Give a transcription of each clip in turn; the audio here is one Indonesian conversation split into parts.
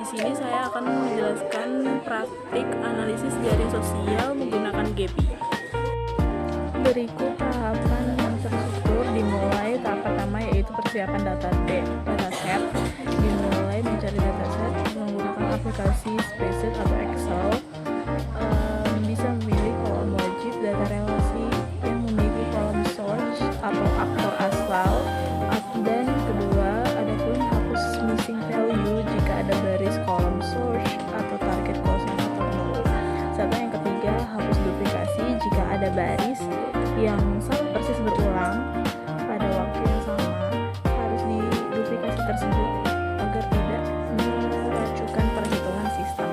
Di sini saya akan menjelaskan praktik analisis jaring sosial menggunakan GEPI. Berikut tahapan yang terstruktur. Dimulai tahap pertama yaitu persiapan dataset. Dimulai mencari dataset menggunakan aplikasi Spreadsheet atau Excel. Bisa memilih kolom wajib data relasi yang memiliki kolom source atau aktor asal. Dan kedua, adapun hapus missing value jika ada baris kolom source atau target kosong atau nol. Serta yang ketiga, hapus duplikasi jika ada baris yang sama persis berulang pada waktu yang sama. Harus di duplikasi tersebut agar tidak meracukan perhitungan sistem.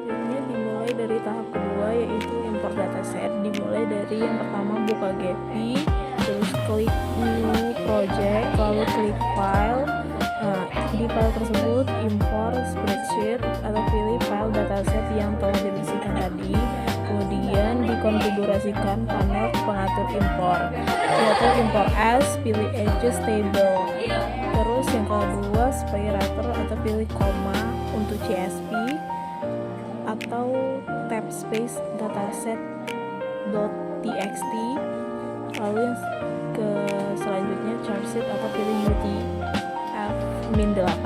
Selanjutnya dimulai dari tahap kedua yaitu import dataset. Dimulai dari yang pertama buka GEPI, terus klik new project, lalu klik file. Di file tersebut import spreadsheet atau pilih file dataset yang telah dibersihkan tadi. Kemudian dikonfigurasikan panel pengatur import, yaitu import as, pilih edges table. Terus yang kedua separator atau pilih koma untuk CSV atau tab space dataset.txt. Lalu yang selanjutnya chartsheet atau pilih UTF-8.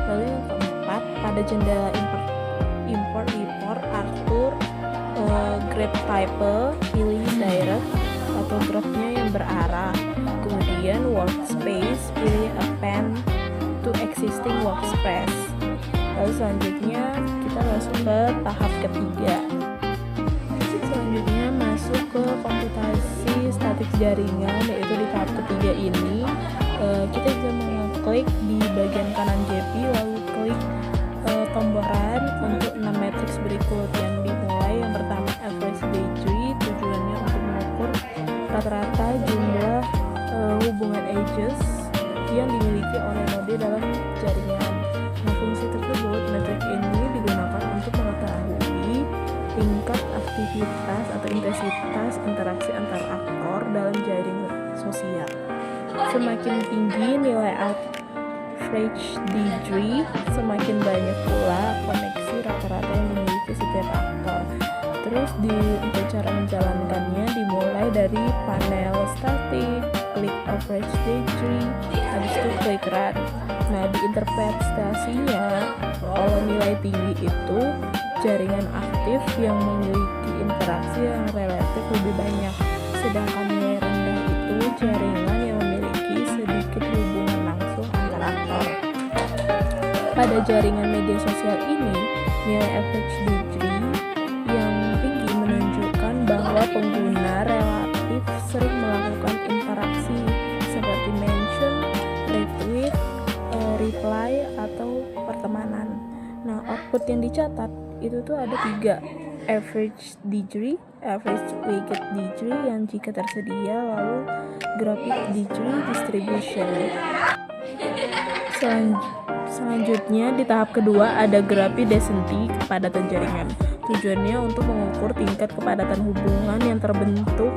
Lalu yang keempat, pada jendela import report atur graph type, pilih direct atau graphnya yang berarah. Kemudian workspace, pilih append to existing workspace. Lalu selanjutnya kita masuk ke tahap ketiga. Selanjutnya masuk ke komputasi statik jaringan, yaitu di tahap ketiga ini kita bisa mengeklik di bagian kanan GEPI, lalu klik tombol run untuk 6 matriks berikut yang dimulai. Yang pertama average degree, tujuannya untuk mengukur rata-rata jumlah hubungan edges yang dimiliki oleh node dalam jaringan. Nah, fungsi tersebut, metrik ini digunakan untuk mengetahui tingkat aktivitas atau intensitas interaksi antar aktor dalam jaring sosial. Semakin tinggi nilai average degree, semakin banyak pula koneksi rata-rata yang dimiliki setiap aktor. Terus untuk cara menjalankannya dimulai dari panel static, klik average degree, habis itu klik run. Nah, di interpretasinya, kalau nilai tinggi itu jaringan aktif yang memiliki interaksi yang relatif lebih banyak, sedangkan nilai rendah itu jaringan yang memiliki sedikit hubungan langsung antar aktor. Pada jaringan media sosial ini, nilai average degree yang tinggi menunjukkan bahwa pengguna relatif sering melakukan interaksi seperti mention, retweet, reply, atau pertemanan. Nah, output yang dicatat itu tuh ada 3, average degree, average weighted degree yang jika tersedia, lalu graphic degree distribution. Selanjutnya di tahap kedua ada graphic density kepadatan jaringan. Tujuannya untuk mengukur tingkat kepadatan hubungan yang terbentuk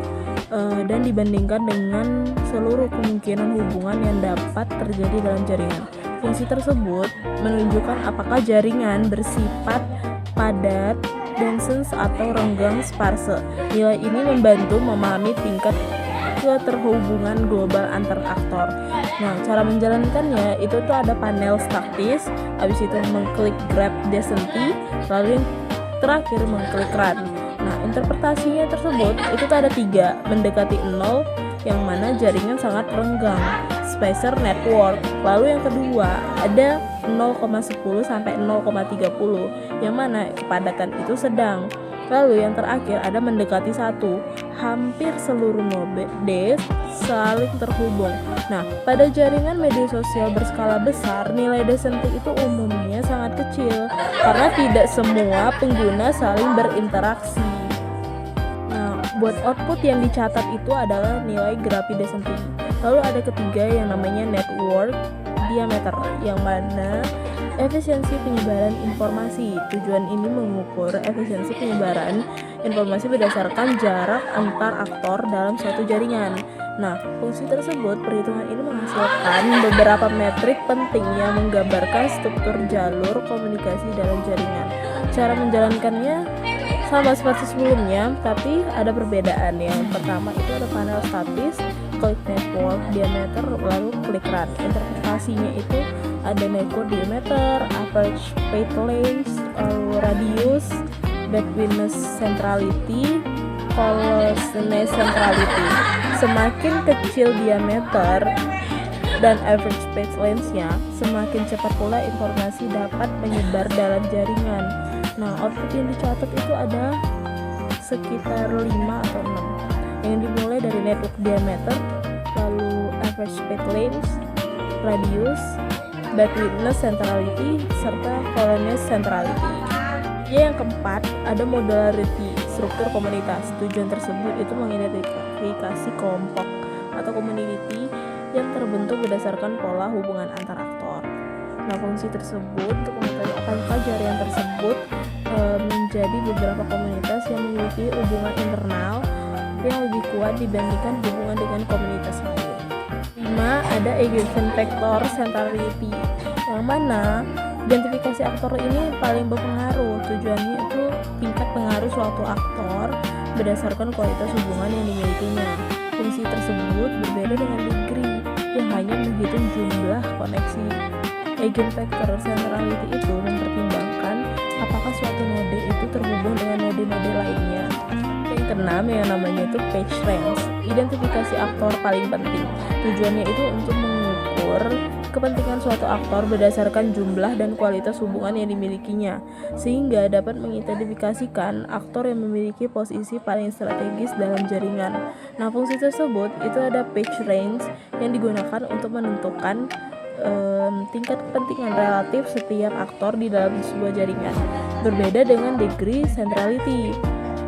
dan dibandingkan dengan seluruh kemungkinan hubungan yang dapat terjadi dalam jaringan. Fungsi tersebut menunjukkan apakah jaringan bersifat padat, dense atau renggang, sparse. Nilai ini membantu memahami tingkat keterhubungan global antar aktor. Nah, cara menjalankannya itu tuh ada panel statis, habis itu mengklik graph density, lalu yang terakhir mengklik run. Nah, interpretasinya tersebut itu tuh ada 3, mendekati 0 yang mana jaringan sangat renggang, spacer network. Lalu yang kedua ada 0,10 sampai 0,30 yang mana kepadatan itu sedang. Lalu yang terakhir ada mendekati 1, hampir seluruh node saling terhubung. Nah, pada jaringan media sosial berskala besar, nilai density itu umumnya sangat kecil karena tidak semua pengguna saling berinteraksi. Nah, buat output yang dicatat itu adalah nilai graphic density. Lalu ada ketiga yang namanya network diameter, yang mana efisiensi penyebaran informasi. Tujuan ini mengukur efisiensi penyebaran informasi berdasarkan jarak antar aktor dalam suatu jaringan. Nah, fungsi tersebut perhitungan ini menghasilkan beberapa metrik penting yang menggambarkan struktur jalur komunikasi dalam jaringan. Cara menjalankannya sama seperti sebelumnya, tapi ada perbedaan. Yang pertama itu ada panel statis, click network, diameter, lalu click run. Interpretasinya itu ada network diameter, average path length, radius, bandwidth centrality, closeness centrality. Semakin kecil diameter dan average path length-nya, semakin cepat pula informasi dapat menyebar dalam jaringan. Nah, output yang dicatat itu ada sekitar 5 atau 6 yang dimulai dari network diameter, lalu average path length, radius, bandwidth centrality, serta closeness centrality. Yang keempat, ada modularity, struktur komunitas. Tujuan tersebut itu mengidentifikasi kelompok atau community yang terbentuk berdasarkan pola hubungan antar aktor. Nah, fungsi tersebut untuk mengetahui apakah jaringan tersebut menjadi beberapa komunitas yang memiliki hubungan internal yang lebih kuat dibandingkan hubungan dengan komunitas lain. 5. Ada eigenvector centrality, yang mana identifikasi aktor ini paling berpengaruh. Tujuannya itu tingkat pengaruh suatu aktor berdasarkan kualitas hubungan yang dimilikinya. Fungsi tersebut berbeda dengan degree yang hanya menghitung jumlah koneksi. Eigenvector centrality itu mempertimbangkan apakah suatu node itu terhubung dengan node-node lainnya. Yang keenam yang namanya itu page range, identifikasi aktor paling penting. Tujuannya itu untuk mengukur kepentingan suatu aktor berdasarkan jumlah dan kualitas hubungan yang dimilikinya, sehingga dapat mengidentifikasikan aktor yang memiliki posisi paling strategis dalam jaringan. Nah, fungsi tersebut itu ada page range yang digunakan untuk menentukan tingkat kepentingan relatif setiap aktor di dalam sebuah jaringan. Berbeda dengan degree centrality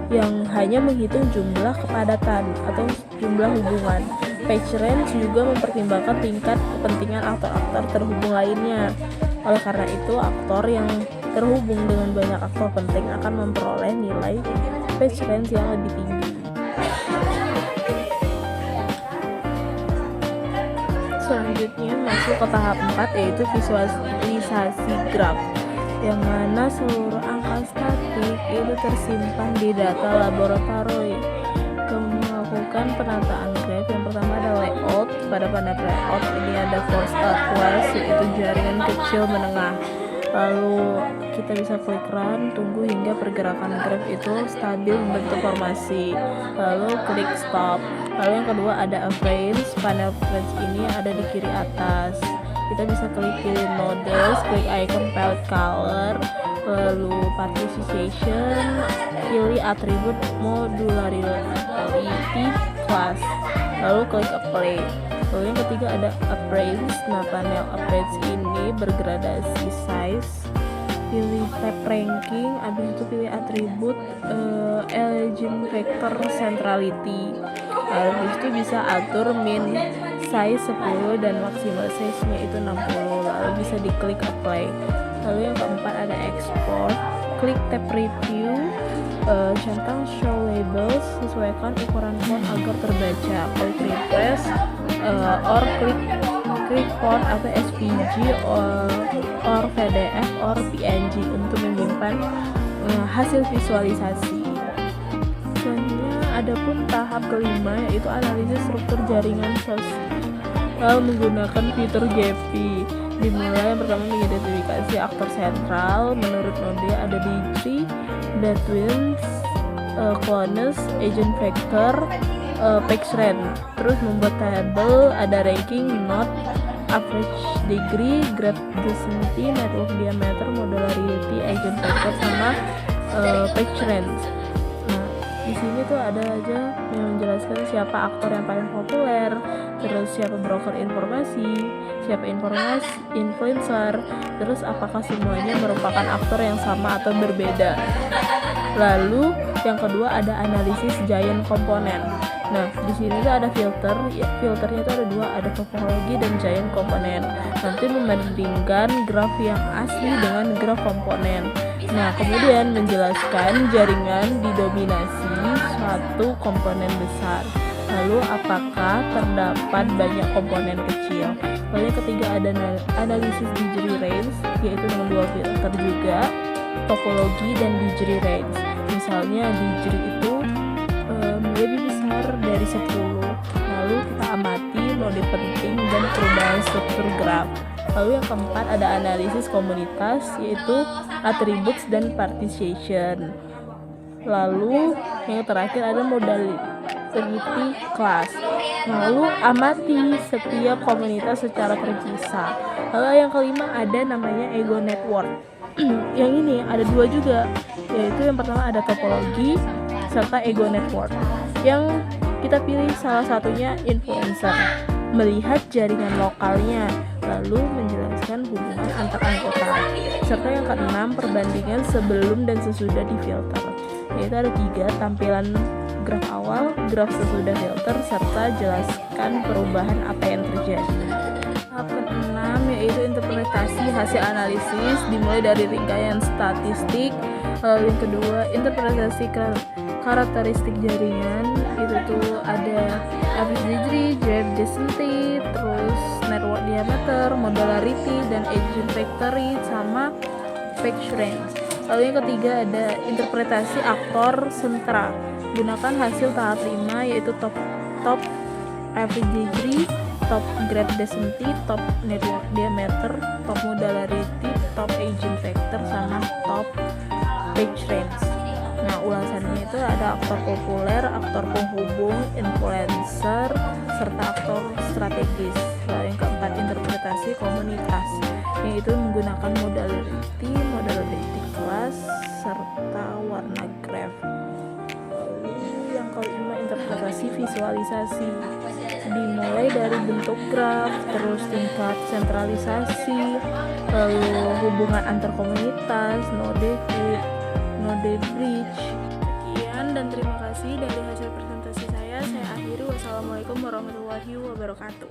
yang hanya menghitung jumlah kepadatan atau jumlah hubungan. Page range juga mempertimbangkan tingkat kepentingan aktor-aktor terhubung lainnya. Oleh karena itu, aktor yang terhubung dengan banyak aktor penting akan memperoleh nilai page range yang lebih tinggi. Selanjutnya masuk ke tahap 4, yaitu visualisasi graf, yang mana seluruh angka statik itu tersimpan di data laboratorium. Melakukan penataan graf, yang pertama ada layout. Pada panel layout ini ada force across, yaitu jaringan kecil menengah. Lalu kita bisa klik run, tunggu hingga pergerakan graf itu stabil membentuk formasi. Lalu klik stop. Lalu yang kedua ada average. Panel average ini ada di kiri atas. Kita bisa klik pilih nodes, klik icon palette color, lalu participation, pilih atribut modularity class, lalu klik apply. Lalu yang ketiga ada appraise. Nah, panel appraise ini bergradasi size, pilih tab ranking, habis itu pilih atribut eigenvector centrality. Habis itu bisa atur min size 10 dan maksimal size-nya itu 60. Lalu bisa diklik apply. Lalu yang keempat ada export. Klik tab review, centang show labels, sesuaikan ukuran font agar terbaca. Klik refresh, or klik font atau SVG or PDF or PNG untuk menyimpan hasil visualisasi. Selanjutnya ada pun tahap kelima, yaitu analisis struktur jaringan sosial menggunakan fitur GP. Dimulai yang pertama mengidentifikasi aktor sentral. Menurut node ada degree, bandwidth, closeness, eigenvector, page range. Terus membuat tabel, ada ranking, node, average degree, graph density, network diameter, modularity, eigenvector, sama page range. Nah, di sini tuh ada aja yang menjelaskan siapa aktor yang paling populer, terus siapa broker informasi, siapa influencer, terus apakah semuanya merupakan aktor yang sama atau berbeda. Lalu yang kedua ada analisis giant komponen. Nah, di sini tuh ada filter, ya, filternya itu ada dua, ada topologi dan giant komponen. Nanti membandingkan graf yang asli dengan graf komponen. Nah, kemudian menjelaskan jaringan didominasi suatu komponen besar. Lalu apakah terdapat banyak komponen kecil? Lalu yang ketiga ada analisis Digeri range, yaitu dengan 2 filter juga, topologi dan Digeri range. Misalnya Digeri itu lebih besar dari 10. Lalu kita amati node penting dan perubahan struktur graf. Lalu yang keempat ada analisis komunitas, yaitu attributes dan partition. Lalu yang terakhir ada modality class. Lalu amati setiap komunitas secara terpisah. Lalu yang kelima ada namanya ego network. Yang ini ada 2 juga, yaitu yang pertama ada topologi serta ego network. Yang kita pilih salah satunya influencer, melihat jaringan lokalnya, lalu menjelaskan hubungan antar anggota. Serta yang keenam perbandingan sebelum dan sesudah di filter, yaitu ada 3, tampilan graf awal, graf sesudah filter, serta jelaskan perubahan apa yang terjadi. Tahap ke-6 yaitu interpretasi hasil analisis, dimulai dari rangkaian statistik. Lalu yang kedua interpretasi karakteristik jaringan, itu tuh ada average degree, drive density, terus network diameter, modularity, dan agent factory, sama patch range. Lalu yang ketiga ada interpretasi aktor sentra, gunakan hasil tahap 5 yaitu top average degree, top grade density, top network diameter, top modularity, top agent factor, sama top patch range. Nah, ulasannya itu ada aktor populer, aktor penghubung, influencer, serta aktor strategis. Lalu yang keempat interpretasi komunitas, yaitu menggunakan modality class, serta warna graph. Lalu yang kelima interpretasi visualisasi, dimulai dari bentuk graf, terus tingkat sentralisasi, lalu hubungan antar komunitas, node feed, node bridge. Sekian dan terima kasih dari hasil presentasi saya akhiri. Wassalamualaikum warahmatullahi wabarakatuh.